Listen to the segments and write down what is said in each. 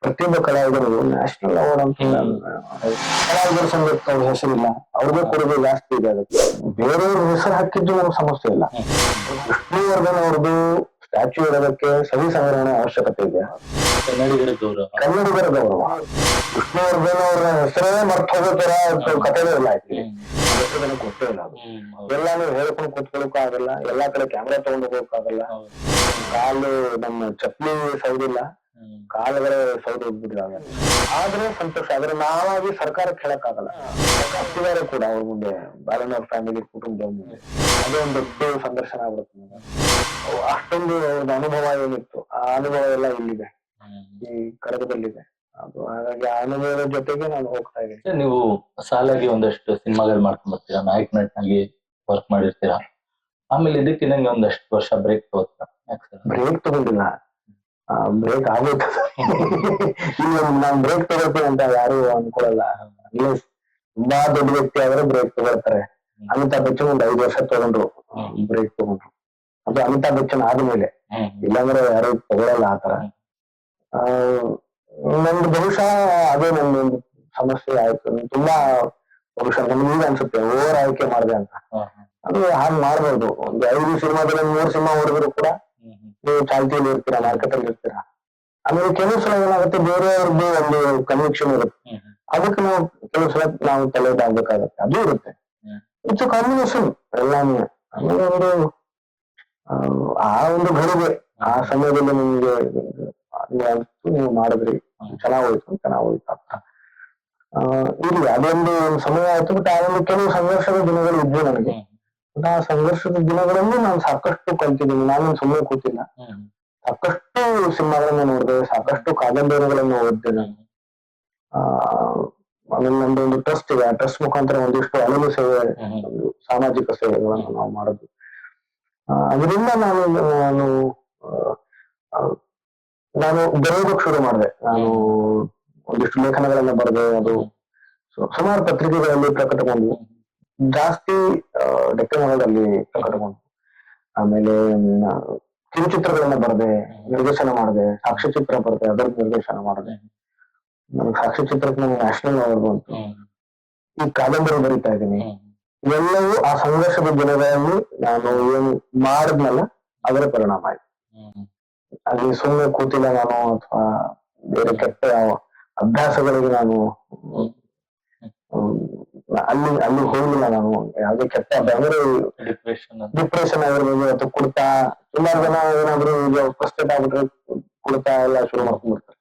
ಪ್ರತಿಯೊಬ್ಬ ಕಲಾವಿದರು national award ಅಂತ ಕಲಾವಿದರ ಸಂಘಕ್ಕೆ ಅವ್ರ ಹೆಸರಿಲ್ಲ, ಅವ್ರಿಗೆ ಕೊಡುಗೆ ಜಾಸ್ತಿ ಇದೆ. ಅದಕ್ಕೆ ಬೇರೆಯವ್ರ ಹೆಸರು ಹಾಕಿದ್ದು ನಮ್ಗೆ ಸಮಸ್ಯೆ ಇಲ್ಲ. ವಿಷ್ಣುವರ್ಧನ್ ಅವ್ರದ್ದು ಸ್ಟ್ಯಾಚ್ಯೂ ಇರೋದಕ್ಕೆ ಸಹಿ ಸಂಗ್ರಹಣೆ ಅವಶ್ಯಕತೆ ಇದೆ. ಕನ್ನಡಿಗರ ಗೌರವ. ವಿಷ್ಣುವರ್ಧನ್ ಅವರ ಹೆಸರೇ ಮರ್ತು ಹೋಗೋ ತರ ಕಥೆನೇ ಇಲ್ಲ. ಹೆಸರನ್ನು ಕೊಟ್ಟೇ ಇಲ್ಲ. ಅದು ಎಲ್ಲ ನೀವು ಹೇಳ್ಕೊಂಡು ಕೂತ್ಕೊಳ್ಳೋಕ್ಕೂ ಆಗಲ್ಲ, ಎಲ್ಲಾ ಕಡೆ ಕ್ಯಾಮ್ರಾ ತಗೊಂಡು ಹೋಗೋಕ್ಕಾಗಲ್ಲ. ಕಾಲು ನಮ್ಮ ಚಪ್ಪಲಿ ಸೌದಿಲ್ಲ, ಕಾಲುಗಳೇ ಸೌದು ಹೋಗ್ಬಿಟ್ಟಿದಾವೆ. ಆದ್ರೆ ಸಂತೋಷ. ಆದ್ರೆ ನಾವಾಗಿ ಸರ್ಕಾರಕ್ಕೆ ಹೇಳಕ್ಕಾಗಲ್ಲ. ಸರ್ಕಾರ ಕೂಡ ಅವ್ರ ಮುಂದೆ ಬಾಲನ್ ಅವ್ರ ಫ್ಯಾಮಿಲಿ ಕುಟುಂಬದ ಮುಂದೆ ಅದೇ ಒಂದು ದೊಡ್ಡ ಸಂದರ್ಶನ ಆಗ್ಬಿಡುತ್ತೆ. ಅಷ್ಟೊಂದು ಅನುಭವ ಏನಿತ್ತು, ಆ ಅನುಭವ ಎಲ್ಲ ಇಲ್ಲಿದೆ, ಈ ಕಡಗದಲ್ಲಿದೆ. ಅದು ಹಾಗಾಗಿ ಆ ಅನುಭವದ ಜೊತೆಗೆ ನಾನು ಹೋಗ್ತಾ ಇದ್ದೀನಿ. ನೀವು ಸಾಲಾಗಿ ಒಂದಷ್ಟು ಸಿನಿಮಾಗಳು ಮಾಡ್ಕೊಂಡ್ ಬರ್ತೀರಾ, ನಾಯಕ್ ನಟನಾಗಿ ವರ್ಕ್ ಮಾಡಿರ್ತೀರಾ. ಆಮೇಲೆ ಇದಕ್ಕಿದಂಗೆ ಒಂದಷ್ಟು ವರ್ಷ ಬ್ರೇಕ್ ತಗೋತೀರಾ. ಬ್ರೇಕ್ ತಗೊಂಡಿಲ್ಲ, ಬ್ರೇಕ್ ಆಗುತ್ತೆ. ನಾನ್ ಬ್ರೇಕ್ ತಗೋತೀನಿ ಅಂತ ಯಾರು ಅನ್ಕೊಳಲ್ಲ. ತುಂಬಾ ದೊಡ್ಡ ವ್ಯಕ್ತಿ ಆದ್ರೆ ಬ್ರೇಕ್ ತಗೊಳ್ತಾರೆ. ಅಮಿತಾಬ್ ಬಚ್ಚನ್ ಒಂದು 5 ವರ್ಷ ತಗೊಂಡ್ರು, ಬ್ರೇಕ್ ತಗೊಂಡ್ರು. ಅದು ಅಮಿತಾಬ್ ಬಚ್ಚನ್ ಆದ್ಮೇಲೆ, ಇಲ್ಲಾಂದ್ರೆ ಯಾರು ತಗೊಳಲ್ಲ ಆತರ. ನಮ್ದು ಬಹುಶಃ ಅದೇ ನಮ್ದು ಸಮಸ್ಯೆ ಆಯ್ತು. ತುಂಬಾ ಬಹುಶಃ ನಮ್ಗೆ ಈಗ ಅನ್ಸುತ್ತೆ ಓವರ್ ಆಯ್ಕೆ ಮಾಡಿದೆ ಅಂತ. ಅದು ಹಾಗೆ ಮಾಡ್ಬೋದು. ಒಂದು 5 ಸಿನಿಮಾದಲ್ಲಿ 3 ಸಿನಿಮಾ ಹೊಡೆದ್ರು ಕೂಡ ನೀವು ಚಾಲ್ತಿಯಲ್ಲಿ ಇರ್ತೀರಾ, ಮಾರ್ಕೆಟ್ ಅಲ್ಲಿ ಇರ್ತೀರಾ. ಆಮೇಲೆ ಕೆಲವು ಸಲ ಏನಾಗುತ್ತೆ, ಬೇರೆಯವ್ರದ್ದು ಒಂದು ಕನ್ವಿಕ್ಷನ್ ಇರುತ್ತೆ, ಅದಕ್ಕೆ ನಾವು ಕೆಲವು ಸಲ ನಾವು ತಲೆದಾಗಬೇಕಾಗತ್ತೆ. ಅದು ಇರುತ್ತೆ. ಇಟ್ಸ್ ಕಾಂಬಿನೇಷನ್ ಎಲ್ಲಾನು. ಆಮೇಲೆ ಒಂದು ಆ ಒಂದು ಘಳಿಗೆ ಆ ಸಮಯದಲ್ಲಿ ನಿಮ್ಗೆ ನೀವು ಮಾಡಿದ್ರಿ, ಚೆನ್ನಾಗೋಯ್ತು ಅಂತ ಇಲ್ಲಿ ಅದೊಂದು ಸಮಯ ಆಯ್ತು. ಬಟ್ ಆ ಒಂದು ಕೆಲವು ಸಂಘರ್ಷದ ದಿನಗಳು ಇದ್ವು ನನಗೆ. ಆ ಸಂಘರ್ಷದ ದಿನಗಳಲ್ಲಿ ನಾನು ಸಾಕಷ್ಟು ಕಲ್ತಿದ್ದೀನಿ. ನಾನು ಸುಮ್ಮನೆ ಕೂತಿಲ್ಲ, ಸಾಕಷ್ಟು ಸಿನಿಮಾಗಳನ್ನ ನೋಡಿದೆ, ಸಾಕಷ್ಟು ಕಾದಂಬರಿಗಳನ್ನು ಓದಿದೆ ನಾನು. ಆಮೇಲೆ ನಮ್ದು ಒಂದು ಟ್ರಸ್ಟ್ ಇದೆ, ಆ ಟ್ರಸ್ಟ್ ಮುಖಾಂತರ ಒಂದಿಷ್ಟು ಅಳಿಲು ಸೇವೆ, ಒಂದು ಸಾಮಾಜಿಕ ಸೇವೆಗಳನ್ನು ನಾವು ಮಾಡೋದು. ಅದರಿಂದ ನಾನು ಬರೆಯೋದಕ್ಕೆ ಶುರು ಮಾಡಿದೆ. ನಾನು ಒಂದಿಷ್ಟು ಲೇಖನಗಳನ್ನ ಬರೆದೆ. ಅದು ಸುಮಾರು ಪತ್ರಿಕೆಗಳಲ್ಲಿ ಪ್ರಕಟಗೊಂಡು, ಜಾಸ್ತಿ ಡೆಕ್ಕನ್ಗಳಲ್ಲಿ ಪ್ರಕಟಗೊಂಡು. ಆಮೇಲೆ ಕಿರುಚಿತ್ರಗಳನ್ನ ಬರೆದೆ, ನಿರ್ದೇಶನ ಮಾಡಿದೆ, ಸಾಕ್ಷ್ಯಚಿತ್ರ ಬರೆದೆ, ಅದರ ನಿರ್ದೇಶನ ಮಾಡಿದೆ. ನನಗೆ ಸಾಕ್ಷ್ಯಚಿತ್ರಕ್ಕೆ ನನಗೆ ನ್ಯಾಷನಲ್ ಅವಾರ್ಡ್ ಬಂತು. ಈ ಕಾದಂಬರಿ ಬರೀತಾ ಇದ್ದೀನಿ. ಇವೆಲ್ಲವೂ ಆ ಸಂಘರ್ಷದ ದಿನಗಳಲ್ಲಿ ನಾನು ಏನು ಮಾಡಿದ್ನಲ್ಲ ಅದರ ಪರಿಣಾಮ ಆಯ್ತು. ಅಲ್ಲಿ ಸುಮ್ಮನೆ ಕೂತಿಲ್ಲ ನಾನು, ಅಥವಾ ಬೇರೆ ಕೆಟ್ಟ ಅಭ್ಯಾಸಗಳಿಗೆ ನಾನು ಅಲ್ಲಿ ಹೋಗ್ಲಿಲ್ಲ. ನಾನು ಯಾವ್ದೇ ಕೆಟ್ಟ ಅಂದ್ರೆ ಡಿಪ್ರೆಷನ್ ಆಗಿರ್ಬೋದು, ಅಥವಾ ಕುಡ್ತಾ. ಸುಮಾರು ಜನ ಏನಾದ್ರು ಈಗ ಫ್ರಸ್ಟ್ರೇಟ್ ಆಗ್ಬಿಟ್ರೆ ಕುಡ್ತಾ ಎಲ್ಲ ಶುರು ಮಾಡ್ಕೊಂಡ್ಬಿಡ್ತಾರೆ.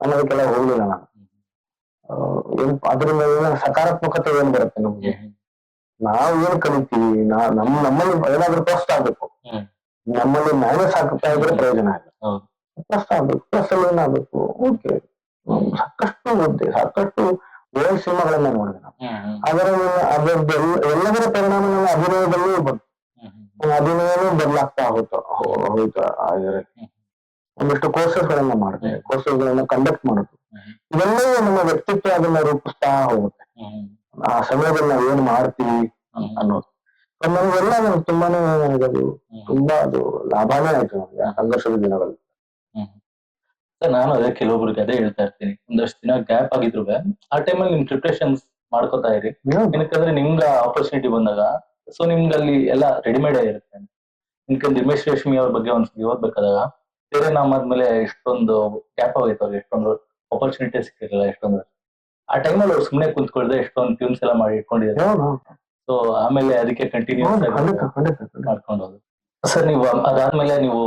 ನಾನು ಅದಕ್ಕೆಲ್ಲ ಹೋಗ್ಲಿಲ್ಲ ನಾನು. ಅದರಿಂದ ಸಕಾರಾತ್ಮಕತೆ ಏನ್ ಬರುತ್ತೆ ನಮ್ಗೆ, ನಾವ್ ಏನ್ ಕಲಿತೀವಿ, ನಮ್ಮಲ್ಲಿ ಏನಾದ್ರೂ ಪ್ಲಸ್ ಆಗ್ಬೇಕು. ನಮ್ಮಲ್ಲಿ ಮೈನಸ್ ಆಗ್ತಾ ಇದ್ರೆ ಪ್ರಯೋಜನ ಇಲ್ಲ, ಪ್ಲಸ್ ಆಗ್ಬೇಕು. ಪ್ಲಸ್ ಅಲ್ಲಿ ಏನಾಗ್ಬೇಕು, ಓಕೆ. ಸಾಕಷ್ಟು ಓದಿದೆ, ಸಾಕಷ್ಟು ಒಳ್ಳೆ ಸಿನಿಮಾಗಳನ್ನ ನೋಡಿದೆ ನಾನು. ಅದರದ್ದು ಎಲ್ಲದರ ಪರಿಣಾಮ ನನ್ನ ಅಭಿನಯದಲ್ಲೂ ಬಂತು. ಅಭಿನಯನೂ ಬದಲಾಗ್ತಾ ಹೋಯ್ತು. ಒಂದಿಷ್ಟು ಕೋರ್ಸಸ್ ಗಳನ್ನ ಮಾಡಿದೆ, ಕೋರ್ಸಸ್ ಗಳನ್ನ ಕಂಡಕ್ಟ್ ಮಾಡೋದು. ಇವೆಲ್ಲವೂ ನಮ್ಮ ವ್ಯಕ್ತಿತ್ವ ಅದನ್ನ ರೂಪಿಸ್ತಾ ಹೋಗುತ್ತೆ. ಆ ಸಮಯದಲ್ಲಿ ನಾವ್ ಏನ್ ಮಾಡ್ತೀವಿ ಅನ್ನೋದು ನಮಗೆಲ್ಲ ತುಂಬಾನೇ ನನಗದು ತುಂಬಾ ಅದು ಲಾಭಾನೇ ಆಯ್ತು ನಮ್ಗೆ ಆ ಸಂಘರ್ಷದ ದಿನಗಳಲ್ಲಿ. ನಾನು ಅದೇ ಕೆಲವೊಬ್ರಿಗೆ ಅದೇ ಹೇಳ್ತಾ ಇರ್ತೀನಿ, ಒಂದಷ್ಟು ದಿನ ಗ್ಯಾಪ್ ಆಗಿದ್ರು ಆ ಟೈಮಲ್ಲಿ ನಿಮ್ ಪ್ರಿಪ್ರೇಷನ್ಸ್ ಮಾಡ್ಕೋತಾ ಇರಿ. ಏನಕ್ಕಂದ್ರೆ ನಿಮ್ಗೆ ಆಪರ್ಚುನಿಟಿ ಬಂದಾಗ ಸೊ ನಿಮ್ಗೆ ಅಲ್ಲಿ ಎಲ್ಲ ರೆಡಿಮೇಡ್ ಆಗಿರುತ್ತೆ. ಯಾಕಂದ್ರೆ ಉಮೇಶ್ ರೇಷ್ಮಿ ಅವ್ರ ಬಗ್ಗೆ ಒಂದ್ಸತಿ ಓದ್ಬೇಕಾದಾಗ ಬೇರೆ ನಾಮಾದ್ಮೇಲೆ ಎಷ್ಟೊಂದು ಗ್ಯಾಪ್ ಆಗೋಯ್ತು, ಅವ್ರಿಗೆ ಎಷ್ಟೊಂದು ಆಪರ್ಚುನಿಟಿ ಸಿಕ್ಕಿರಲಿಲ್ಲ ಎಷ್ಟೊಂದು. ಆ ಟೈಮಲ್ಲಿ ಅವ್ರು ಸುಮ್ಮನೆ ಕುಂತ್ಕೊಳ್ದೆ ಎಷ್ಟೊಂದು ಟ್ಯೂನ್ಸ್ ಎಲ್ಲ ಮಾಡಿ ಇಟ್ಕೊಂಡಿದ್ದಾರೆ. ಸೊ ಆಮೇಲೆ ಅದಕ್ಕೆ ಕಂಟಿನ್ಯೂಸ್ ಮಾಡ್ಕೊಂಡು ಹೋದ್ರು. ಸರ್ ನೀವು ಅದಾದ್ಮೇಲೆ ನೀವು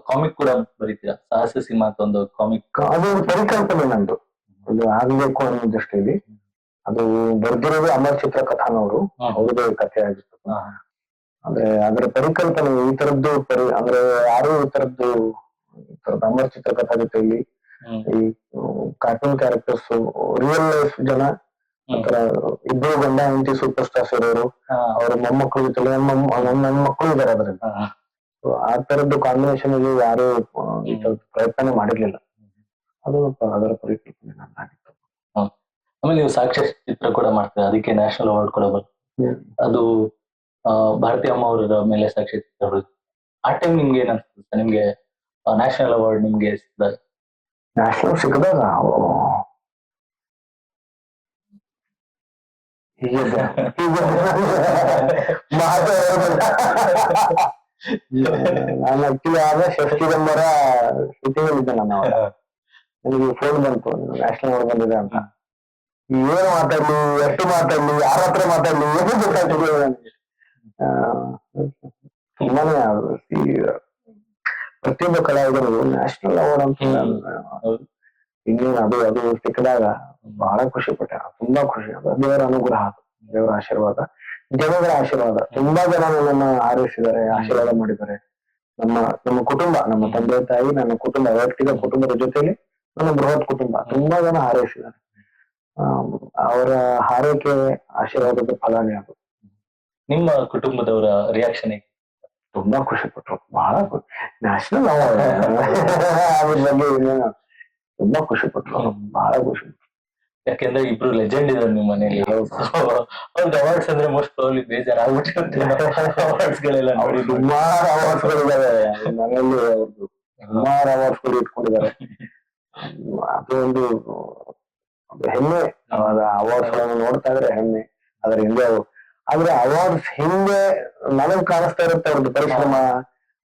ಕಾಮಿಕ್ ಕೂಡ ಬರೀತೀರಾ, ಸಾಹಸ ಸಿನಿಮಾ ಅಂತ ಒಂದು ಕಾಮಿಕ್. ಅದು ಪರಿಕಲ್ಪನೆ ನಂದು, ಅದು ಆಗ್ಬೇಕು ಅನ್ನೋ ದೃಷ್ಟಿಯಲ್ಲಿ. ಅದು ಬರ್ದಿರೋದು ಅಮರ್ ಚಿತ್ರ ಕಥಾನವರು, ಅವ್ರದೇ ಕಥೆ ಆಗಿತ್ತು. ಅಂದ್ರೆ ಅದರ ಪರಿಕಲ್ಪನೆ ಈ ತರದ್ದು ಅಂದ್ರೆ ಯಾರು ಈ ತರದ್ದು ಅಮರ್ ಚಿತ್ರ ಕಥಾ ಜೊತೆಯಲ್ಲಿ ಈ ಕಾರ್ಟೂನ್ ಕ್ಯಾರೆಕ್ಟರ್ಸ್, ರಿಯಲ್ ಲೈಫ್ ಜನ ಒಂಥರ ಇಬ್ಬರು ಗಂಡ ಹೆಂಡತಿ ಸೂಪರ್ ಸ್ಟಾರ್ಸ್ ಇರೋರು, ಅವ್ರ ಮೊಮ್ಮಕ್ಕಳು ಜೊತೆ ನನ್ನ ಮಕ್ಕಳು ಇದಾರೆ ಅದ್ರಲ್ಲಿ. ಆ ತರದ್ದು ಕಾಂಬಿನೇಷನ್ ಅಲ್ಲಿ ಯಾರು ಈ ತರದ್ದು ಪ್ರಯತ್ನ ಮಾಡಿರ್ಲಿಲ್ಲ. ಅದು ಅದರ ಪರಿಕಲ್ಪನೆ ನನ್ನಾಗಿತ್ತು. ಆಮೇಲೆ ನೀವು ಸಾಕ್ಷ್ಯ ಚಿತ್ರ ಕೂಡ ಮಾಡ್ತೀರಾ, ಅದಕ್ಕೆ ನ್ಯಾಷನಲ್ ಅವಾರ್ಡ್ ಕೂಡ ಬರುತ್ತೆ. ಅದು ಭಾರತಿ ಅಮ್ಮ ಅವರ ಮೇಲೆ ಸಾಕ್ಷ್ಯ ಚಿತ್ರ. ಆ ಟೈಮ್ ನಿಮ್ಗೆ ಏನ್ ಅನ್ಸುತ್ತೆ, ನಿಮ್ಗೆ ನ್ಯಾಷನಲ್ ಅವಾರ್ಡ್ ನಿಮ್ಗೆ ಸಿಕ್ಕಿದಾಗ? ನ್ಯಾಷನಲ್ ಸಿಕ್ಕದಾಗ ಹೀಗೆ ನಾನು ಆಕ್ಚುಲಿ ಆದ ಷಷ್ಠಿಗಂಬರ ಶೂಟಿಂಗ್ ಇದ್ದೆ ನಾನು ಅವಾಗ. ನನಗೆ ಫೋನ್ ಬಂತು ನ್ಯಾಷನಲ್ ಅವಾರ್ಡ್ ಬಂದಿದೆ ಅಂತ. ಏನು ಮಾತಾಡ್ಲಿ, ಎಷ್ಟು ಮಾತಾಡ್ಲಿ, ಯಾರ ಹತ್ರ ಮಾತಾಡ್ಲಿ ಏನು ಗೊತ್ತಾಗ್ತಿಲ್ಲ ನನಗೆ. ತುಂಬಾನೇ ಪ್ರತಿಯೊಬ್ಬ ಕಲಾವಿದರಿಗೂ ನ್ಯಾಷನಲ್ ಅವಾರ್ಡ್ ಅಂತ ಇನ್ನೇನು ಅದು ಅದು ಸಿಕ್ಕಿದಾಗ ಬಹಳ ಖುಷಿ ಪಟ್ಟೆ. ತುಂಬಾ ಖುಷಿ. ಅದು ದೇವರ ಅನುಗ್ರಹ, ದೇವರ ಆಶೀರ್ವಾದ, ಜನಗಳ ಆಶೀರ್ವಾದ. ತುಂಬಾ ಜನ ನನ್ನನ್ನ ಹಾರೈಸಿದ್ದಾರೆ, ಆಶೀರ್ವಾದ ಮಾಡಿದ್ದಾರೆ. ನಮ್ಮ ಕುಟುಂಬ, ನಮ್ಮ ತಂದೆ ತಾಯಿ, ನನ್ನ ಕುಟುಂಬ, ವೈಯಕ್ತಿಕ ಕುಟುಂಬದ ಜೊತೆಲಿ ನನ್ನ ಬೃಹತ್ ಕುಟುಂಬ ತುಂಬಾ ಜನ ಹಾರೈಸಿದ್ದಾರೆ. ಅವರ ಹಾರೈಕೆ ಆಶೀರ್ವಾದದ ಫಲನೇ ಅದು. ನಿಮ್ಮ ಕುಟುಂಬದವರ ರಿಯಾಕ್ಷನ್ ತುಂಬಾ ಖುಷಿ ಪಟ್ರು, ಬಹಳ ನ್ಯಾಷನಲ್ ಅವಾರ್ಡ್ ಅದ್ರ ಬಗ್ಗೆ ತುಂಬಾ ಖುಷಿ ಪಟ್ರು, ಬಹಳ ಖುಷಿ. ಯಾಕೆಂದ್ರೆ ಇಬ್ರು ಲೆಜೆಂಡ್ ಇದಾರೆ ನಿಮ್ಮ ಮನೇಲಿ. ಅವ್ರಿಗೆ ಅವಾರ್ಡ್ಸ್ ಅಂದ್ರೆ ಮೋಸ್ಟ್ ಪ್ರಾಬ್ಲಿ ಬೇಜಾರಾಗ್ಬಿಟ್ಟಿರುತ್ತೆ. ಅವಾರ್ಡ್ಸ್ ಗಳೆಲ್ಲ ನೋಡಿ ಸುಮಾರು ಅವಾರ್ಡ್ಸ್ ಗಳಿದಾವೆ ಮನೆಯಲ್ಲಿ. ಅವ್ರದ್ದು ಸುಮಾರು ಅವಾರ್ಡ್ಸ್ ಗಳು ಇಟ್ಕೊಂಡಿದ್ದಾರೆ. ಅದು ಒಂದು ಹೆಮ್ಮೆ. ಅವಾರ್ಡ್ಸ್ ಗಳನ್ನು ನೋಡ್ತಾ ಇದ್ರೆ ಹೆಮ್ಮೆ. ಅದ್ರ ಹಿಂದೆ ಆದ್ರೆ ಅವಾರ್ಡ್ಸ್ ಹಿಂದೆ ನನಗ್ ಕಾಣಿಸ್ತಾ ಇರುತ್ತೆ ಅವ್ರದ್ದು ಪರಿಶ್ರಮ,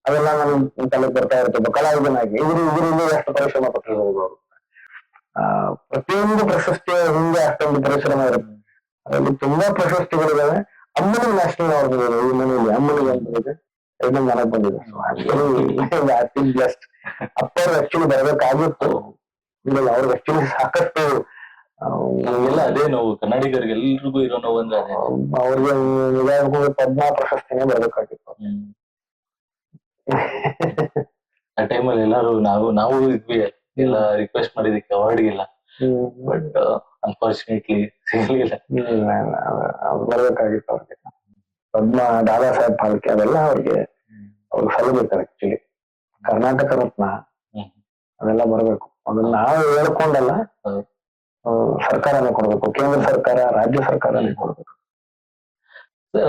ಅದೆಲ್ಲ ನನ್ ತಲೆಗೆ ಬರ್ತಾ ಇರುತ್ತೆ ಕಲಾವಿದನಾಗಿ. ಇದರಿಂದ ಎಷ್ಟು ಪರಿಶ್ರಮ ಪಟ್ಟಿರ್ಬೋದು ಅವರು. ಪ್ರತಿಯೊಂದು ಪ್ರಶಸ್ತಿಯ ಹಿಂದೆ ಅಷ್ಟೊಂದು ಪರಿಶ್ರಮ ಇರುತ್ತೆ. ಅದರಲ್ಲಿ ತುಂಬಾ ಪ್ರಶಸ್ತಿಗಳಿದಾವೆ. ಅಮ್ಮನಿಗೆ ನ್ಯಾಷನಲ್ ಅವಾರ್ಡ್ ಇದೆ ಈ ಮನೆಯಲ್ಲಿ, ಅಮ್ಮನಿಗೆ ಅಂತ ಇದೆ, ಇದನ್ನ ನನಗ್ ಬಂದಿದೆ. ಜಸ್ಟ್ ಅಪ್ಪವ್ರು ಆಕ್ಚುಲಿ ಬರಬೇಕಾಗಿತ್ತು, ಅವ್ರಿಗೆ ಆಕ್ಚುಲಿ ಸಾಕಷ್ಟು ಎಲ್ಲ ಅದೇ ನೋವು. ಕನ್ನಡಿಗರಿಗೆ ಎಲ್ರಿಗೂ ಇರೋ ನೋವು ಅಂದ್ರೆ ಅದೇ. ಅವ್ರಿಗೆ ನಿಜಕ್ಕೂ ಪದ್ಮ ಪ್ರಶಸ್ತಿನೇ ಬರ್ಬೇಕಾಗಿತ್ತು. ಆ ಟೈಮಲ್ಲಿ ಎಲ್ಲಾರು ನಾವು ಇದ್ವಿ, ಎಲ್ಲ ರಿಕ್ವೆಸ್ಟ್ ಮಾಡಿದಕ್ಕೆ ಅವಾರ್ಡ್ ಇಲ್ಲ. ಬಟ್ ಅನ್ಫಾರ್ಚುನೇಟ್ಲಿ ಸಿಗಲಿಲ್ಲ. ಬರ್ಬೇಕಾಗಿತ್ತು ಅವ್ರಿಗೆ ಪದ್ಮ, ದಾದಾ ಸಾಹೇಬ್ ಫಾಲ್ಕೆ ಅದೆಲ್ಲ ಅವ್ರಿಗೆ ಸಲ್ಲಬೇಕು. ಆಕ್ಚುಲಿ ಕರ್ನಾಟಕ ರತ್ನ ಅದೆಲ್ಲ ಬರ್ಬೇಕು. ಅದನ್ನ ನಾವು ಹೇಳ್ಕೊಂಡಲ್ಲ, ಸರ್ಕಾರನೇ ಕೊಡ್ಬೇಕು. ಕೇಂದ್ರ ಸರ್ಕಾರ, ರಾಜ್ಯ ಸರ್ಕಾರನೇ ಕೊಡ್ಬೇಕು.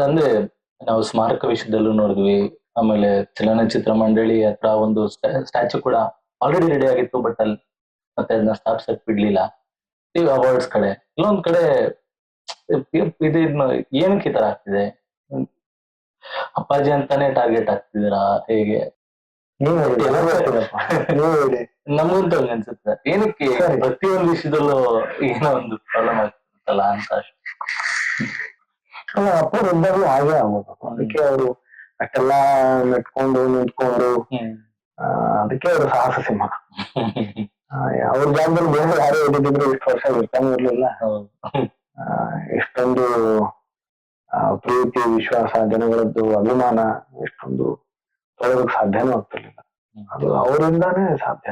ಅಂದ್ರೆ ನಾವು ಸ್ಮಾರಕ ವಿಷಯದಲ್ಲೂ ನೋಡಿದ್ವಿ. ಆಮೇಲೆ ಚಲನಚಿತ್ರ ಮಂಡಳಿ ಹತ್ರ ಒಂದು ಸ್ಟ್ಯಾಚ್ಯೂ ಕೂಡ ಆಲ್ರೆಡಿ ರೆಡಿ ಆಗಿತ್ತು, ಬಟ್ ಅಲ್ಲಿ ಮತ್ತೆ ಅದನ್ನ ಸ್ಥಾಪಿಸಕ್ ಬಿಡ್ಲಿಲ್ಲ. ಈ ಅವಾರ್ಡ್ಸ್ ಕಡೆ ಇನ್ನೊಂದ್ ಕಡೆ ಇದನ್ನ ಏನಕ್ಕೆ ಈ ತರ ಆಗ್ತಿದೆ? ಅಪ್ಪಾಜಿ ಅಂತಾನೆ ಟಾರ್ಗೆಟ್ ಆಗ್ತಿದ್ದೀರಾ ಹೇಗೆ? ನಮ್ಗಂತೂ ಹಂಗ ಅನ್ಸುತ್ತೆ. ಏನಕ್ಕೆ ಪ್ರತಿಯೊಂದು ವಿಷಯದಲ್ಲೂ ಏನೋ ಒಂದು ಪ್ರಾಬ್ಲಮ್ ಆಗ್ತಿತ್ತಲ್ಲ ಅಂತ. ಅಲ್ಲ, ಅಪ್ಪ ಇದ್ದಾಗಲೂ ಹಾಗೆ ಆಗೋದು. ಅದಕ್ಕೆ ಅವರು ಅಷ್ಟೆಲ್ಲ ಮೆಟ್ಕೊಂಡು ನಿಂತ್ಕೊಂಡು, ಅದಕ್ಕೆ ಅವರು ಸಾಹಸ ಸಿಂಹ. ಅವ್ರ ಜಾಗದಲ್ಲಿ ಬೇರೆ ಯಾರು ಓದಿದ್ರು ಇಷ್ಟು ವರ್ಷ ಇರ್ತಾನೆ ಇರ್ಲಿಲ್ಲ. ಎಷ್ಟೊಂದು ಪ್ರೀತಿ, ವಿಶ್ವಾಸ, ಜನಗಳದ್ದು ಅಭಿಮಾನ ಎಷ್ಟೊಂದು ತೊಗೊಳಕ್ ಸಾಧ್ಯನೂ ಆಗ್ತಿರ್ಲಿಲ್ಲ. ಅದು ಅವರಿಂದಾನೇ ಸಾಧ್ಯ.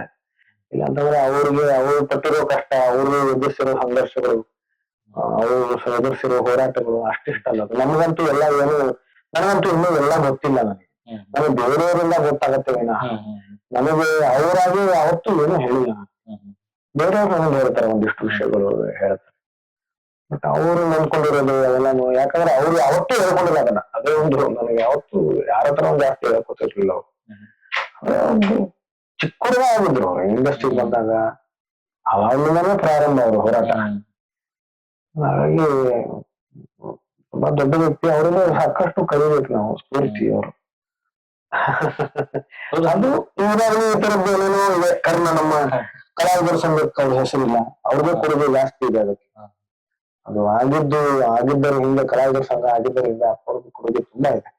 ಇಲ್ಲಾಂತಂದ್ರೆ ಅವ್ರು ಪಟ್ಟಿರೋ ಕಷ್ಟ, ಅವ್ರು ಎದುರಿಸಿರೋ ಸಂಘರ್ಷಗಳು, ಅವರು ಎದುರಿಸಿರೋ ಹೋರಾಟಗಳು ಅಷ್ಟಿಷ್ಟಲ್ಲ. ನಮಗಂತೂ ಎಲ್ಲ ನನಗಂತೂ ಇನ್ನೂ ಎಲ್ಲ ಗೊತ್ತಿಲ್ಲ. ನನಗೆ ಬೇರೆಯವರಿಂದ ಗೊತ್ತಾಗತ್ತೆ ವಿನಃ ನನಗೆ ಅವರಾಗಿ ಯಾವತ್ತೂ ಏನು ಹೇಳಿಲ್ಲ. ಬೇರೆಯವ್ರು ನನಗೆ ಹೇಳ್ತಾರೆ, ಒಂದಿಷ್ಟು ವಿಷಯಗಳು ಹೇಳ್ತಾರೆ. ಬಟ್ ಅವರು ನಂಬ್ಕೊಂಡಿರೋದು ಅದೆಲ್ಲ, ಯಾಕಂದ್ರೆ ಅವ್ರು ಯಾವತ್ತೂ ಹೇಳ್ಕೊಂಡಿಲ್ಲ ಅದನ್ನ. ಅದೇ ಒಂದು ನನಗೆ ಯಾವತ್ತೂ ಯಾರ ಹತ್ರ ಒಂದು ಜಾಸ್ತಿ ಹೇಳ್ಕೊತಿರ್ಲಿಲ್ಲ. ಅವ್ರು ಚಿಕ್ಕ ಹುಡುಗ ಆಗಿದ್ರು ಅವ್ರು ಇಂಡಸ್ಟ್ರಿಗೆ ಬಂದಾಗ. ಅವಾಗ್ಲಿಂದಾನೇ ಪ್ರಾರಂಭ ಅವರು ಹೋರಾಟ. ಹಾಗಾಗಿ ತುಂಬಾ ದೊಡ್ಡ ವ್ಯಕ್ತಿ. ಅವರಿಂದ ಸಾಕಷ್ಟು ಕಲಿಬೇಕು ನಾವು, ಸ್ಫೂರ್ತಿ ಅವರು. ಅದು ಈಗಾಗಲೇ ಈ ತರದ್ದು ಏನೇನೋ ಇದೆ. ಕಾರಣ ನಮ್ಮ ಕಲಾವಿದರ ಸಂಘಕ್ಕೆ ಅವ್ರ ಹೆಸರಿಲ್ಲ, ಅವ್ರಿಗೆ ಕೊಡುಗೆ ಜಾಸ್ತಿ ಇದೆ ಅದಕ್ಕೆ. ಅದು ಆಗಿದ್ದರು ಹಿಂದೆ ಕಲಾವಿದರ ಸಂಘ ಆಗಿದ್ದರಿಂದ ಅವ್ರಿಗೆ ಕೊಡುಗೆ ತುಂಬಾ ಇದೆ.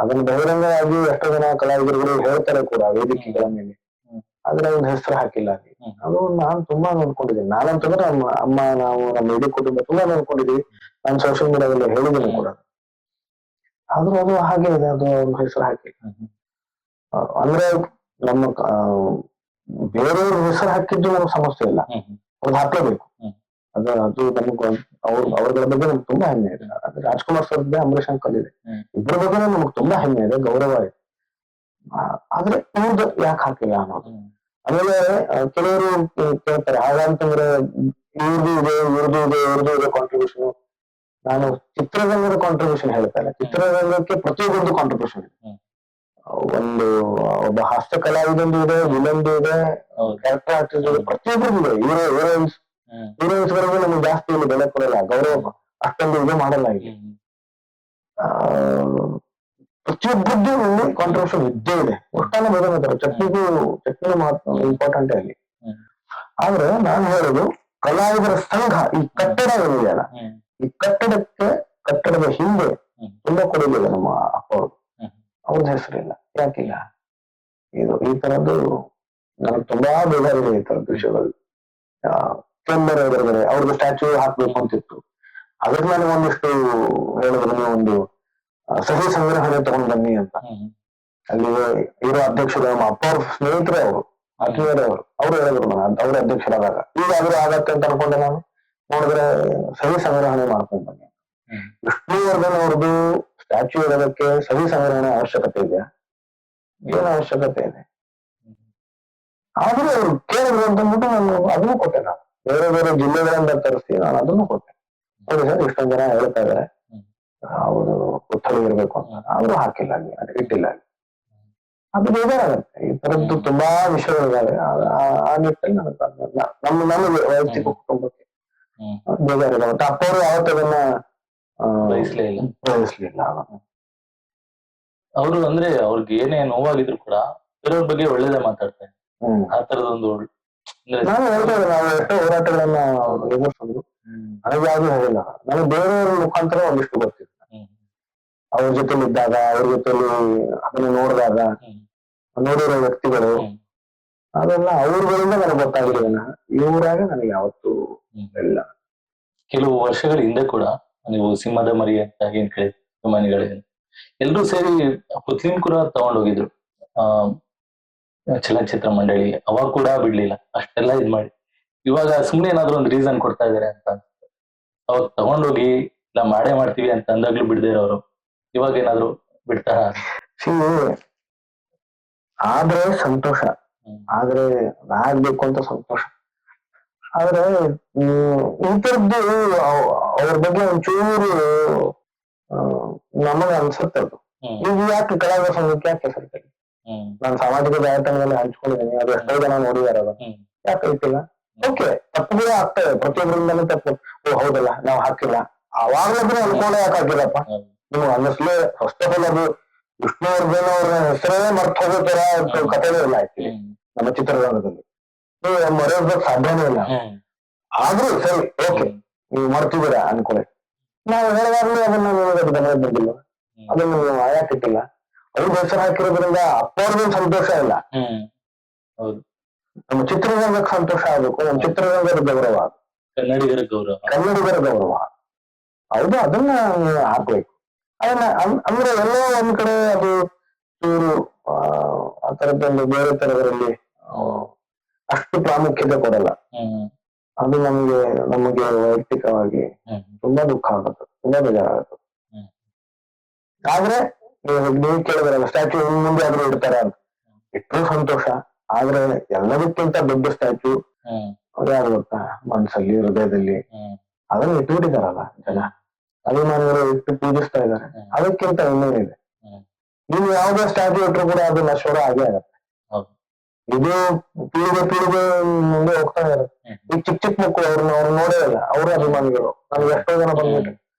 ಅದನ್ನ ಬಹಿರಂಗವಾಗಿ ಎಷ್ಟೋ ಜನ ಕಲಾವಿದರುಗಳು ಹೇಳ್ತಾರೆ ಕೂಡ ವೇದಿಕೆಗಳ ಮೇಲೆ, ಆದ್ರೆ ಅವ್ನ ಹೆಸರು ಹಾಕಿಲ್ಲ ಅಲ್ಲಿ. ಅದು ನಾನ್ ತುಂಬಾ ನೋಡ್ಕೊಂಡಿದ್ದೀನಿ. ನಾನಂತಂದ್ರೆ ಅಮ್ಮ, ನಾವು ನಮ್ಮ ಇಡೀ ಕುಟುಂಬ ತುಂಬಾ ನೋಡ್ಕೊಂಡಿದೀವಿ. ನಾನು ಸೋಷಿಯಲ್ ಮೀಡಿಯಾದಲ್ಲಿ ಹೇಳಿದ್ದೀನಿ ಕೂಡ. ಆದ್ರೂ ಅದು ಹಾಗೆ ಇದೆ, ಅದು ಅವ್ರ ಹೆಸರು ಹಾಕಿಲ್ಲ. ಅಂದ್ರೆ ನಮ್ಮ ಬೇರೆಯವ್ರ ಹೆಸರು ಹಾಕಿದ್ದು ನಮ್ಗೆ ಸಮಸ್ಯೆ ಇಲ್ಲ, ಅವ್ರು ಹಾಕ್ಲೇಬೇಕು. ಅದು ನಮಗ್ ಅವ್ರಗಳ ಬಗ್ಗೆ ನಮ್ಗೆ ತುಂಬಾ ಹೆಮ್ಮೆ ಇದೆ. ಅದು ರಾಜ್ಕುಮಾರ್ ಸರ್ ಇದೆ, ಅಂಬರೀಷ್ ಅಂಕಲ್ ಇದೆ, ಇಬ್ಬರ ಬಗ್ಗೆ ನಮ್ಗೆ ತುಂಬಾ ಹೆಮ್ಮೆ ಇದೆ, ಗೌರವ ಇದೆ. ಆದ್ರೆ ಇವ್ರದ್ದು ಯಾಕೆ ಹಾಕಿಲ್ಲ ಅನ್ನೋದು. ಆಮೇಲೆ ಕೆಲವರು ಕೇಳ್ತಾರೆ, ಹಾಗಂತಂದ್ರೆ ಇವ್ರದ್ದು ಇದೆ ಕಾಂಟ್ರಿಬ್ಯೂಷನ್. ನಾನು ಚಿತ್ರರಂಗದ ಕಾಂಟ್ರಿಬ್ಯೂಷನ್ ಹೇಳ್ತಾ ಇಲ್ಲ, ಚಿತ್ರರಂಗಕ್ಕೆ ಪ್ರತಿಯೊಂದು ಕಾಂಟ್ರಿಬ್ಯೂಷನ್ ಇದೆ. ಒಂದು ಒಬ್ಬ ಹಾಸ್ಯ ಕಲಾವಿದಂದು ಇದೆ, ವಿಲನ್ದು ಇದೆ, ಕ್ಯಾರೆಕ್ಟರ್ ಆರ್ಟಿಸ್ಟ್ ಇದೆ, ಪ್ರತಿಯೊಬ್ಬರಿಗೂ ಇದೆ. ಹೀರೋಯಿನ್ಸ್ ಗಳಿಗೂ ನಮ್ಗೆ ಜಾಸ್ತಿ ಇಲ್ಲಿ ಬೆಲೆ ಕೊಡಲ್ಲ, ಗೌರವ ಅಷ್ಟೊಂದು ಇದು ಮಾಡಲ್ಲ ಇಲ್ಲಿ. ಪ್ರತಿಯೊಬ್ಬರದ್ದು ಇಲ್ಲಿ ಕಾಂಟ್ರಿಬ್ಯೂಷನ್ ಇದ್ದೇ ಇದೆ. ಒಟ್ಟಾನ ಬದಲಾಗ್ತಾರೆ. ಚಟ್ನಿ ಮಾತ್ರ ಇಂಪಾರ್ಟೆಂಟ್ ಅಲ್ಲಿ. ಆದ್ರೆ ನಾನು ಹೇಳುದು ಕಲಾವಿದರ ಸಂಘ, ಈ ಕಟ್ಟಡ ಏನಿದೆಯಲ್ಲ, ಈ ಕಟ್ಟಡದ ಹಿಂದೆ ತುಂಬಾ ಕೊಡುಗೆ ನಮ್ಮ ಅಪ್ಪ ಅವರು. ಅವ್ರದ್ದು ಹೆಸರಿಲ್ಲ. ಯಾಕಿಲ್ಲ? ಇದು ಈ ತರದ್ದು ನನಗೆ ತುಂಬಾ ಬೇಜಾರಿದೆ ಈ ತರದ ವಿಷಯಗಳು. ಕೆಂಬರ್ ಎದುರುಗಡೆ ಅವ್ರದ್ದು ಸ್ಟ್ಯಾಚ್ಯೂ ಹಾಕ್ಬೇಕು ಅಂತಿತ್ತು. ಅದಕ್ಕೆ ನನಗೆ ಒಂದಿಷ್ಟು ಹೇಳಿದ್ರು, ಒಂದು ಸಹಿ ಸಂಗ್ರಹಣೆ ತಗೊಂಡ್ ಬನ್ನಿ ಅಂತ. ಅಲ್ಲಿ ಇರೋ ಅಧ್ಯಕ್ಷರು ನಮ್ಮ ಅಪ್ಪ ಅವ್ರ ಸ್ನೇಹಿತರೆ, ಅವರು ಆತ್ಮೀಯರೇ ಅವ್ರು ಹೇಳಿದ್ರು ನಾನು ಅವ್ರ ಅಧ್ಯಕ್ಷರಾದಾಗ. ಈಗ ಆದ್ರೂ ಆಗತ್ತೆ ಅಂತ ಅನ್ಕೊಂಡೆ ನಾನು. ನೋಡಿದ್ರೆ ಸಹಿ ಸಂಗ್ರಹಣೆ ಮಾಡ್ಕೊಂಡ್ ಬನ್ನಿ. ವಿಷ್ಣುವರ್ಧನ್ ಅವ್ರದ್ದು ಸ್ಟ್ಯಾಚ್ಯೂ ಇರೋದಕ್ಕೆ ಸಹಿ ಸಂಗ್ರಹಣೆ ಅವಶ್ಯಕತೆ ಇದೆಯಾ? ಏನು ಅವಶ್ಯಕತೆ ಇದೆ? ಆದ್ರೂ ಅವ್ರು ಕೇಳಿದ್ರು ಅಂತಂದ್ಬಿಟ್ಟು ನಾನು ಅದನ್ನು ಕೊಟ್ಟೆ. ನಾನು ಬೇರೆ ಬೇರೆ ಜಿಲ್ಲೆಗಳಿಂದ ತರಿಸಿ ನಾನು ಅದನ್ನು ಕೊಟ್ಟೆ. ನೋಡಿ ಸರ್, ಇಷ್ಟೊಂದ್ ಜನ ಹೇಳ್ತಾ ಇದಾರೆ ಅವರು ಪುತ್ಥಳಿ ಇರ್ಬೇಕು ಅಂತ, ಆದ್ರೂ ಹಾಕಿಲ್ಲ ಅಲ್ಲಿ, ಅದು ಇಟ್ಟಿಲ್ಲ ಅಲ್ಲಿ. ಅದು ಬೇಜಾರಾಗತ್ತೆ. ಈ ತರದ್ದು ತುಂಬಾ ವಿಷಯಗಳಿದ್ದಾವೆ. ಆ ನಿಟ್ಟಲ್ಲಿ ನಮಗೆ ವೈಯಕ್ತಿಕ ಕುಟುಂಬಕ್ಕೆ ಬೇಜಾರಿಲ್ಲ. ಮತ್ತೆ ಅಪ್ಪ ಅವರು ಯಾವತ್ತದನ್ನ ಬಯಸ್ಲಿಲ್ಲ. ಅವರು ಅಂದ್ರೆ ಅವ್ರಿಗೆ ಏನೇ ನೋವಾಗಿದ್ರು ಕೂಡ ಬೇರೆಯವ್ರ ಬಗ್ಗೆ ಒಳ್ಳೇದೇ ಮಾತಾಡ್ತಾರೆ. ಆ ತರದೊಂದು ನಾನು ಹೇಳ್ತಾ ಇದ್ದೆ, ನಾವು ಎಷ್ಟೋ ಹೋರಾಟಗಳನ್ನ ಎದುರಿಸಿದ್ರು. ನನಗೆ ಯಾವ್ದು ಹೇಳಿಲ್ಲ. ನನಗೆ ಬೇರೆಯವ್ರ ಮುಖಾಂತರ ಒಂದಿಷ್ಟು ಗೊತ್ತಿತ್ತು. ಅವ್ರ ಜೊತೆಲಿ ಇದ್ದಾಗ, ಅವ್ರ ಜೊತೆಲಿ ಅದನ್ನ ನೋಡಿದಾಗ, ನೋಡಿರೋ ವ್ಯಕ್ತಿಗಳು, ಅದೆಲ್ಲ ಅವ್ರಗಳಿಂದ ನನಗೆ ಗೊತ್ತಾಗಿದೆ. ಇವರಾಗ ನನಗೆ ಯಾವತ್ತೂ ಇಲ್ಲ. ಕೆಲವು ವರ್ಷಗಳ ಹಿಂದೆ ಕೂಡ ನೀವು ಸಿಂಹದ ಮರಿ ಅಂತ ಏನ್ ಕೇಳಿದ್ರಿ, ಅಭಿಮಾನಿಗಳಿಗೆ ಎಲ್ರೂ ಸೇರಿ ಪುತ್ಲಿನ್ ಕೂಡ ತಗೊಂಡೋಗಿದ್ರು ಚಲನಚಿತ್ರ ಮಂಡಳಿ. ಅವಾಗ ಕೂಡ ಬಿಡ್ಲಿಲ್ಲ, ಅಷ್ಟೆಲ್ಲ ಇದ್ ಮಾಡಿ. ಇವಾಗ ಸುಮ್ನೆ ಏನಾದ್ರು ಒಂದು ರೀಸನ್ ಕೊಡ್ತಾ ಇದಾರೆ ಅಂತ ಅನ್ಸುತ್ತೆ. ಅವಾಗ ತಗೊಂಡೋಗಿ ಇಲ್ಲ ಮಾಡೇ ಮಾಡ್ತೀವಿ ಅಂತ ಅಂದಾಗ್ಲೂ ಬಿಡದೇ ಇರೋರು ಇವಾಗ ಏನಾದ್ರು ಬಿಡ್ತಾರ? ಆದ್ರೆ ಸಂತೋಷ, ಆದ್ರೆ ಆಗ್ಬೇಕು ಅಂತ ಸಂತೋಷ. ಆದ್ರೆ ಈ ತರದ್ದು ಅವ್ರ ಬಗ್ಗೆ ಒಂಚೂರು ನಮಗೆ ಅನ್ಸುತ್ತೆ. ಅದು ಈಗ ಯಾಕೆ ಕಲಾವಿದರ ಸಂಘಕ್ಕೆ ಯಾಕೆ ಹೆಸರು? ನಾನು ಸಾಮಾಜಿಕ ಜಾಲತಾಣದಲ್ಲಿ ಹಂಚ್ಕೊಂಡಿದ್ದೀನಿ, ಅದು ಎಷ್ಟೋ ಜನ ನೋಡಿದಾರೆ. ಅದು ಯಾಕೆ ಐತಿಲ್ಲ? ಓಕೆ, ತಪ್ಪುಗಳೇ ಆಗ್ತವೆ, ಪ್ರತಿಯೊಬ್ಬರಿಂದಲೂ ತಪ್ಪು. ಓ ಹೌದಲ್ಲ, ನಾವು ಹಾಕಿಲ್ಲ, ಅವಾಗ್ಲಾದ್ರೂ ಅನ್ಕೊಂಡೆ ಯಾಕೆ ಹಾಕಿಲ್ಲಪ್ಪ? ನಿಮ್ಗೆ ಅನ್ನಿಸ್ಲೇ ಫಸ್ಟ್ ಆಫ್ ಆಲ್ ಅದು ವಿಷ್ಣುವರ್ಧನ್ ಅವ್ರ ಹೆಸರೇ ಮರ್ತ ಹೋಗೋ ತರ ಕಥೆನೇ ಇಲ್ಲ ಆಯ್ತು ನಮ್ಮ ಚಿತ್ರರಂಗದಲ್ಲಿ. ಮರೆಯೋದಕ್ಕೆ ಸಾಧ್ಯನೇ ಇಲ್ಲ. ಆದ್ರೂ ಸರಿ, ಓಕೆ, ನೀವು ಮರ್ತಿದ್ದೀರಾ ಅನ್ಕೊಳ್ಳಿ. ನಾವು ಹೇಳಿದಾಗ್ಲೂ ಅದನ್ನ ಗಮನ ಬಂದಿಲ್ಲ, ಅದನ್ನು ನೀವು ಆಯಾತಿಟ್ಟಿಲ್ಲ. ಅವ್ರಿಗೆ ಹೆಸರು ಹಾಕಿರೋದ್ರಿಂದ ಅಪ್ಪ ಅವ್ರಿಗೂ ಸಂತೋಷ ಇಲ್ಲ. ನಮ್ಮ ಚಿತ್ರರಂಗಕ್ಕೆ ಸಂತೋಷ ಆಗ್ಬೇಕು, ನಮ್ಮ ಚಿತ್ರರಂಗದ ಗೌರವ, ಕನ್ನಡಿಗರ ಗೌರವ. ಹೌದು, ಅದನ್ನ ಹಾಕ್ಬೇಕು. ಅದನ್ನ ಅಂದ್ರೆ ಎಲ್ಲೋ ಒಂದ್ ಕಡೆ ಅದು ಇವರು ಆ ತರದ್ದೊಂದು ಬೇರೆ ತರದಲ್ಲಿ ಅಷ್ಟು ಪ್ರಾಮುಖ್ಯತೆ ಕೊಡಲ್ಲ. ಅದು ನಮಗೆ ವೈಯಕ್ತಿಕವಾಗಿ ತುಂಬಾ ದುಃಖ ಆಗುತ್ತೆ, ತುಂಬಾ ಬೇಜಾರಾಗುತ್ತೆ. ಆದ್ರೆ ನೀವು ಕೇಳಿದ್ರಲ್ಲ, ಸ್ಟ್ಯಾಚ್ಯೂ ಮುಂದೆ ಆದ್ರೂ ಇಡ್ತಾರ ಅಂತ. ಇಟ್ಟರು ಸಂತೋಷ. ಆದ್ರೆ ಎಲ್ಲದಕ್ಕಿಂತ ದೊಡ್ಡ ಸ್ಟ್ಯಾಚ್ಯೂ ಯಾರು ಗೊತ್ತಾ? ಮನ್ಸಲ್ಲಿ, ಹೃದಯದಲ್ಲಿ ಅದನ್ನ ಇಟ್ಬಿಟ್ಟಿದಾರಲ್ಲ ಜನ, ಅಭಿಮಾನಿಗಳು ಇಟ್ಟು ಪೂಜಿಸ್ತಾ ಇದ್ದಾರೆ. ಅದಕ್ಕಿಂತ ಇನ್ನೇನಿದೆ? ನೀವು ಯಾವ್ದೇ ಸ್ಟ್ಯಾಚ್ಯೂ ಇಟ್ಟರು ಕೂಡ ಅದು ನಶ್ವರ ಆಗೇ ಆಗತ್ತೆ. ಇದು ಪೀಳಿಗೆ ಮುಂದೆ ಹೋಗ್ತಾನೆ ಇರುತ್ತೆ. ಈಗ ಚಿಕ್ಕ ಮಕ್ಕಳು ಅವ್ರು ನೋಡೇ ಇಲ್ಲ, ಅವರು ಅಭಿಮಾನಿಗಳು. ನಮ್ಗೆ ಎಷ್ಟೋ ಜನ ಬಂದ್ಬಿಟ್ಟು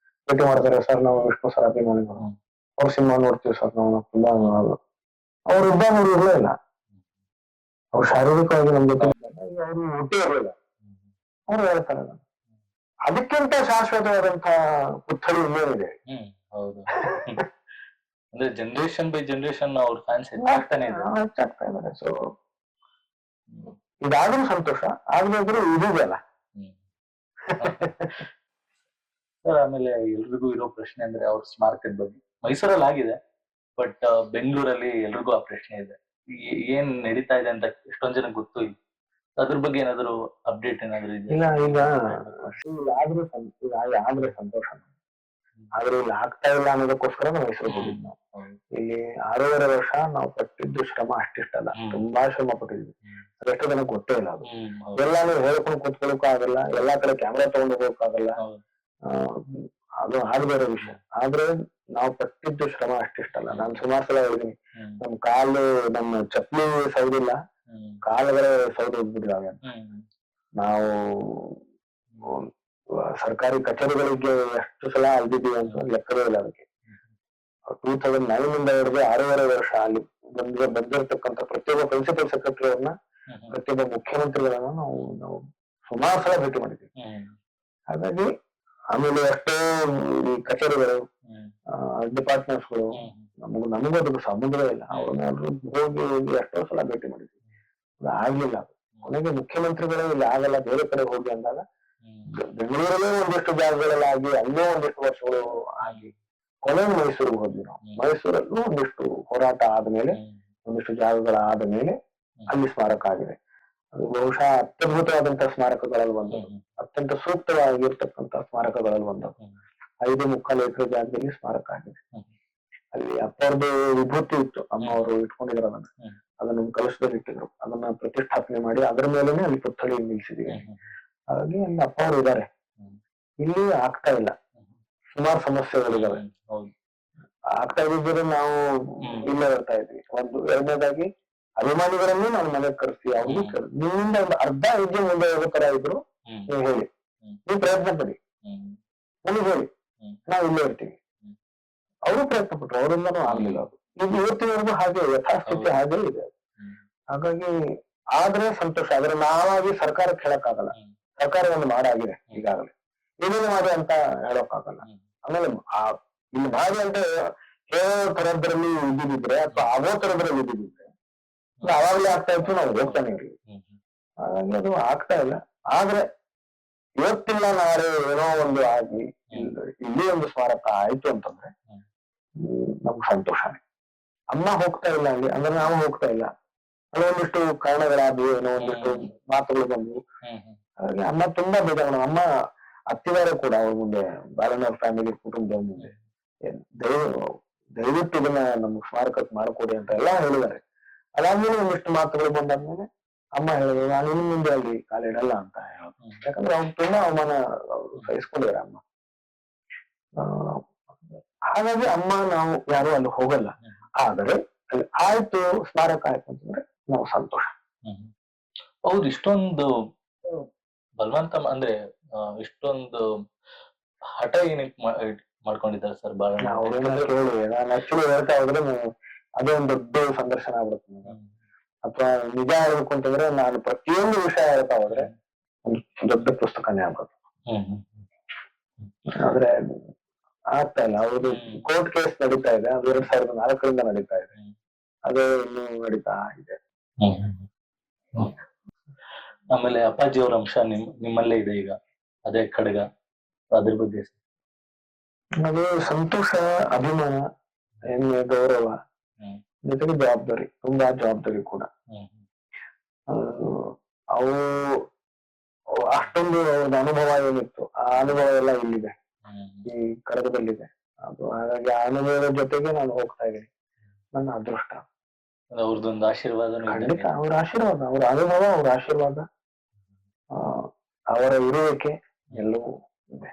ಭೇಟಿ ಮಾಡ್ತಾರೆ, ಸರ್ ನಾವು ವಿಷ್ಣು ಸರ್ ಅಭಿಮಾನಿಗಳು, ಅವ್ರ ಸಿನಿಮಾ ನೋಡ್ತೀವಿ ಸರ್, ನಾವು ತುಂಬಾ ಅಭಿಮಾನಿಗಳು. ಅವ್ರು ಇದ್ದಾಗ ಅವ್ರು ಇರ್ಲೇ ಇಲ್ಲ, ಅವ್ರು ಶಾರೀರಿಕವಾಗಿ ನಮ್ ಜೊತೆ ಅವ್ರು ಹುಟ್ಟಿ ಇರಲಿಲ್ಲ. ಅವ್ರು ಹೇಳ್ತಾರೆ, ಅದಕ್ಕಿಂತ ಶಾಶ್ವತವಾದಂತ ಪುತ್ಥಳಿ ಇನ್ನೇನಿದೆ? ಹೌದು, ಅಂದ್ರೆ ಜನರೇಷನ್ ಬೈ ಜನರೇಷನ್ ಅವ್ರ ಫ್ಯಾನ್ಸ್ ಹೆಚ್ಚಾಗ್ತಾನೆ ಇದ್ದಾರೆ. ಸೊ ಇದಾದ್ರೂ ಸಂತೋಷ, ಆಗದಿದ್ರು ಇದೆಯಲ್ಲ. ಸರ್, ಆಮೇಲೆ ಎಲ್ರಿಗೂ ಇರೋ ಪ್ರಶ್ನೆ ಅಂದ್ರೆ ಅವ್ರ ಸ್ಮಾರಕದ ಬಗ್ಗೆ. ಮೈಸೂರಲ್ಲಿ ಆಗಿದೆ, ಬಟ್ ಬೆಂಗಳೂರಲ್ಲಿ ಎಲ್ರಿಗೂ ಆ ಪ್ರಶ್ನೆ ಇದೆ. ಏನ್ ನಡೀತಾ ಇದೆ ಅಂತ ಎಷ್ಟೊಂದ್ ಜನ ಗೊತ್ತು ಇಲ್ಲ. ಅದ್ರ ಬಗ್ಗೆ ಏನಾದ್ರು ಅಪ್ಡೇಟ್ ಏನಾದ್ರು ಇದೆ? ಇಲ್ಲ, ಈಗ ಆದ್ರೆ ಸಂತೋಷ. ಆದ್ರೆ ಇಲ್ಲಿ ಆಗ್ತಾ ಇಲ್ಲ ಅನ್ನೋದಕ್ಕೋಸ್ಕರ ನಾವು ಹೆಸರು ಹೋಗಿದ್ವಿ. ಇಲ್ಲಿ 6.5 ವರ್ಷ ನಾವು ಪಟ್ಟಿದ್ದು ಶ್ರಮ ಅಷ್ಟಿಷ್ಟಲ್ಲ, ತುಂಬಾ ಶ್ರಮ ಪಟ್ಟಿದ್ವಿ. ಅದೆಷ್ಟೋ ಜನಕ್ಕೆ ಗೊತ್ತೇ ಇಲ್ಲ. ಅದು ಎಲ್ಲಾನು ಹೇಳ್ಕೊಂಡು ಕೂತ್ಕೊಳ್ಳೋಕ್ಕೂ ಆಗಲ್ಲ, ಎಲ್ಲಾ ಕಡೆ ಕ್ಯಾಮ್ರಾ ತಗೊಂಡು ಹೋಗೋಕ್ಕಾಗಲ್ಲ. ಅದು ಆಗದೇ ಇರೋ ವಿಷಯ. ಆದ್ರೆ ನಾವು ಪಟ್ಟಿದ್ದು ಶ್ರಮ ಅಷ್ಟಿಷ್ಟಲ್ಲ. ನಾನು ಸುಮಾರು ಸಲ ಹೇಳಿದೀನಿ, ನಮ್ ಕಾಲು ನಮ್ಮ ಚಪ್ಪಲಿ ಸೌದಿಲ್ಲ, ಕಾಲುಗಳೇ ಸೌದು ಹೋಗ್ಬಿಟ್ಟಿದಾವೆ. ನಾವು ಸರ್ಕಾರಿ ಕಚೇರಿಗಳಿಗೆ ಎಷ್ಟು ಸಲ ಅಲ್ದಿದ್ದೀವಿ ಅಂತ ಲೆಕ್ಕವೇ ಇಲ್ಲ ಅದಕ್ಕೆ. 2009 ಹಿಡಿದು 6.5 ವರ್ಷ ಅಲ್ಲಿ ಬಂದಿರತಕ್ಕಂಥ ಪ್ರತಿಯೊಬ್ಬ ಪ್ರಿನ್ಸಿಪಲ್ ಸೆಕ್ರೆಟರಿ ಅವ್ರನ್ನ, ಪ್ರತಿಯೊಬ್ಬ ಮುಖ್ಯಮಂತ್ರಿಗಳನ್ನ ನಾವು ಸುಮಾರು ಸಲ ಭೇಟಿ ಮಾಡಿದ್ದೀವಿ. ಹಾಗಾಗಿ ಆಮೇಲೆ ಎಷ್ಟೋ ಈ ಕಚೇರಿಗಳು, ಡಿಪಾರ್ಟ್ಮೆಂಟ್ಸ್ಗಳು, ನಮಗೂ ಅದಕ್ಕೆ ಸಂಬಂಧ ಇಲ್ಲ. ಅವ್ರನ್ನ ಹೋಗಿ ಎಷ್ಟೋ ಸಲ ಭೇಟಿ ಮಾಡಿದ್ವಿ, ಅದು ಆಗ್ಲಿಲ್ಲ. ಕೊನೆಗೆ ಮುಖ್ಯಮಂತ್ರಿಗಳೇ ಇಲ್ಲಿ ಆಗಲ್ಲ, ಬೇರೆ ಕಡೆ ಹೋಗಿ ಅಂದಾಗ ಬೆಂಗಳೂರಲ್ಲೇ ಒಂದಿಷ್ಟು ಜಾಗಗಳೆಲ್ಲ ಆಗಿ, ಅಲ್ಲೇ ಒಂದಿಷ್ಟು ವರ್ಷಗಳು ಆಗಿ ಕೊನೆಗೆ ಮೈಸೂರಿಗೆ ಹೋದ್ವಿ ನಾವು. ಮೈಸೂರಲ್ಲೂ ಒಂದಿಷ್ಟು ಹೋರಾಟ ಆದ್ಮೇಲೆ, ಒಂದಿಷ್ಟು ಜಾಗಗಳಾದ ಮೇಲೆ ಅಲ್ಲಿ ಸ್ಮಾರಕ ಆಗಿದೆ. ಅದು ಬಹುಶಃ ಅತ್ಯದ್ಭುತವಾದಂತಹ ಸ್ಮಾರಕಗಳಲ್ಲಿ ಒಂದದು, ಅತ್ಯಂತ ಸೂಕ್ತವಾಗಿರ್ತಕ್ಕಂಥ ಸ್ಮಾರಕಗಳಲ್ಲಿ ಒಂದದು. 5.25 ಎಕರೆ ಜಾಗದಲ್ಲಿ ಸ್ಮಾರಕ ಆಗಿದೆ. ಅಲ್ಲಿ ಅಪ್ಪವ್ರದ್ದು ವಿಭೂತಿ ಇತ್ತು, ಅಮ್ಮ ಅವರು ಇಟ್ಕೊಂಡಿದ್ರು ಅದನ್ನ ಕಲಶದಲ್ಲಿ ಇಟ್ಟಿದ್ರು. ಅದನ್ನ ಪ್ರತಿಷ್ಠಾಪನೆ ಮಾಡಿ ಅದರ ಮೇಲೇನೆ ಅಲ್ಲಿ ಪುತ್ಥಳಿ ನಿಲ್ಸಿದೀವಿ. ಹಾಗಾಗಿ ಅಲ್ಲಿ ಅಪ್ಪ ಅವರು ಇದ್ದಾರೆ. ಇಲ್ಲಿ ಆಗ್ತಾ ಇಲ್ಲ, ಸುಮಾರು ಸಮಸ್ಯೆಗಳಿದಾವೆ. ಆಗ್ತಾ ಇದ್ದಿದ್ರೆ ನಾವು ಇಲ್ಲೇ ಇರ್ತಾ ಇದ್ವಿ. ಒಂದು. ಎರಡನೇದಾಗಿ ಅಭಿಮಾನಿಗಳನ್ನೂ ನಾನು ಮನೆಗೆ ಕರೆಸಿ ಅವ್ರಿಗೂ ನಿಮ್ಮಿಂದ ಒಂದು ಅರ್ಧ ಹೆಜ್ಜೆ ಮುಂದೆ ಹೋಗೋ ತರ ಇದ್ರು ನೀವು ಹೇಳಿ, ನೀವು ಪ್ರಯತ್ನ ಪಡಿ, ನನಗೆ ಹೇಳಿ, ನಾವು ಇಲ್ಲೇ ಇರ್ತೀವಿ. ಅವರು ಪ್ರಯತ್ನ ಪಟ್ರು, ಅವರಿಂದನೂ ಆಗ್ಲಿಲ್ಲ. ಅದು ಈಗ ಇವತ್ತಿನವರೆಗೂ ಹಾಗೆ ಯಥಾಸ್ಥಿತಿ ಹಾಗೆ ಇದೆ. ಹಾಗಾಗಿ ಆದ್ರೆ ಸಂತೋಷ. ಆದ್ರೆ ನಾವಾಗಿ ಸರ್ಕಾರಕ್ಕೆ ಹೇಳಕ್ಕಾಗಲ್ಲ, ಸರ್ಕಾರ ಒಂದು ಮಾಡಾಗಿದೆ ಈಗಾಗಲೇ, ಏನೇನು ಮಾಡಿ ಅಂತ ಹೇಳೋಕ್ಕಾಗಲ್ಲ. ಆಮೇಲೆ ಇಲ್ಲಿ ಮಾಡಿ ಅಂತ ಹೇಳೋ ತರದ್ರಲ್ಲಿ ಇದ್ದಿದ್ರೆ ಅಥವಾ ಆಗೋ ತರದ್ರಲ್ಲಿ ಇದ್ದಿದ್ರೆ ಅವಾಗಲೇ ಆಗ್ತಾ ಇತ್ತು, ನಾವು ಹೋಗ್ತಾನೆ ಇರ್ಲಿ. ಹಾಗಾಗಿ ಅದು ಆಗ್ತಾ ಇಲ್ಲ. ಆದ್ರೆ ಇವತ್ತಿಲ್ಲ ನಾಳೆ ಏನೋ ಒಂದು ಆಗಿ ಇಲ್ಲಿ ಒಂದು ಸ್ಮಾರಕ ಆಯ್ತು ಅಂತಂದ್ರೆ ನಮ್ಗೆ ಸಂತೋಷನೇ. ಅಮ್ಮ ಹೋಗ್ತಾ ಇಲ್ಲ ಅಲ್ಲಿ ಅಂದ್ರೆ ನಾವು ಹೋಗ್ತಾ ಇಲ್ಲ, ಒಂದಿಷ್ಟು ಕಾರಣಗಳಾದ್ವು, ಏನೋ ಒಂದಿಷ್ಟು ಮಾತುಗಳು ಬಂದ್ವು. ಹಾಗಾಗಿ ಅಮ್ಮ ತುಂಬಾ ಬೇಜಾರು. ಅಮ್ಮ ಹತ್ತಿದ್ದಾರೆ ಕೂಡ ಅವ್ರ ಮುಂದೆ, ಬಾಲನವ್ರ ಫ್ಯಾಮಿಲಿ ಕುಟುಂಬದ ಮುಂದೆ, ದಯವಿಟ್ಟು ಇದನ್ನ ನಮ್ಗೆ ಸ್ಮಾರಕಕ್ಕೆ ಮಾಡ್ಕೊಡಿ ಅಂತ ಎಲ್ಲ ಹೇಳಿದ್ದಾರೆ. ಅದಾದ್ಮೇಲೆ ಒಂದಿಷ್ಟು ಮಾತುಗಳು ಬಂದಾದ್ಮೇಲೆ ಅಮ್ಮ ಹೇಳಿದ್ರು, ನಾನು ಇನ್ನು ಮುಂದೆ ಅಲ್ಲಿ ಕಾಲಿಡಲ್ಲ ಅಂತ ಹೇಳೋದು. ಯಾಕಂದ್ರೆ ಅವ್ರು ತುಂಬಾ ಅವಮಾನ ಅವ್ರು ಸಹಿಸ್ಕೊಂಡಿದ್ದಾರೆ ಅಮ್ಮ. ಹಾಗಾಗಿ ಅಮ್ಮ ನಾವು ಯಾರು ಅಲ್ಲಿ ಹೋಗಲ್ಲ. ಆದರೆ ಅಲ್ಲಿ ಆಯ್ತು, ಸ್ಮಾರಕ ಆಯ್ತು ಅಂತಂದ್ರೆ ನಾವು ಸಂತೋಷ. ಅವ್ರು ಇಷ್ಟೊಂದು ಬಲವಂತ ಅಂದ್ರೆ ಇಷ್ಟೊಂದು ಹಠ ಏನಕ್ಕೆ ಮಾಡ್ಕೊಂಡಿದ್ದಾರೆ ಸರ್? ಬಾಳ ಕೇಳಿ, ನಾನು ಆಕ್ಚುಲಿ ಹೇಳ್ತಾ ಹೋದ್ರೆ ಅದೇ ಒಂದು ದೊಡ್ಡ ಸಂದರ್ಶನ ಆಗ್ಬಿಡುತ್ತೆ. ಅಥವಾ ನಿಜ ಹೇಳ್ಬೇಕು ಅಂತಂದ್ರೆ ನಾನು ಪ್ರತಿಯೊಂದು ವಿಷಯ ಹೇಳ್ತಾ ಹೋದ್ರೆ ಒಂದು ದೊಡ್ಡ ಪುಸ್ತಕನೇ ಆಗ್ಬೋದು. ಆದ್ರೆ ಆಗ್ತಾ ಇಲ್ಲ. ಅವ್ರದ್ದು ಕೋರ್ಟ್ ಕೇಸ್ ನಡೀತಾ ಇದೆ, ಅದು 2004 ನಡೀತಾ ಇದೆ, ಅದೇ ಇನ್ನು ನಡೀತಾ ಇದೆ. ಆಮೇಲೆ ಅಪ್ಪಾಜಿ ಅವರ ಅಂಶ ನಿಮ್ಮಲ್ಲೇ ಇದೆ ಈಗ, ಅದೇ ಖಡ್ಗ, ಅದ್ರ ಬಗ್ಗೆ ಅದು ಸಂತೋಷ, ಅಭಿಮಾನ, ಹೆಮ್ಮೆ, ಗೌರವ, ಜೊತೆಗೆ ಜವಾಬ್ದಾರಿ, ತುಂಬಾ ಜವಾಬ್ದಾರಿ ಕೂಡ. ಅವು ಅಷ್ಟೊಂದು ಅನುಭವ ಏನಿತ್ತು, ಆ ಅನುಭವ ಎಲ್ಲ ಇಲ್ಲಿದೆ, ಈ ಖಡ್ಗದಲ್ಲಿದೆ. ಅದು ಹಾಗಾಗಿ ಆ ಅನುಭವದ ಜೊತೆಗೆ ನಾನು ಹೋಗ್ತಾ ಇದ್ದೀನಿ. ನನ್ನ ಅದೃಷ್ಟ. ಅವ್ರದ್ದೊಂದು ಆಶೀರ್ವಾದ. ಖಂಡಿತ ಅವ್ರ ಆಶೀರ್ವಾದ, ಅವ್ರ ಅನುಭವ, ಅವ್ರ ಆಶೀರ್ವಾದ, ಅವರ ಇರುವಿಕೆ ಎಲ್ಲವೂ ಇದೆ.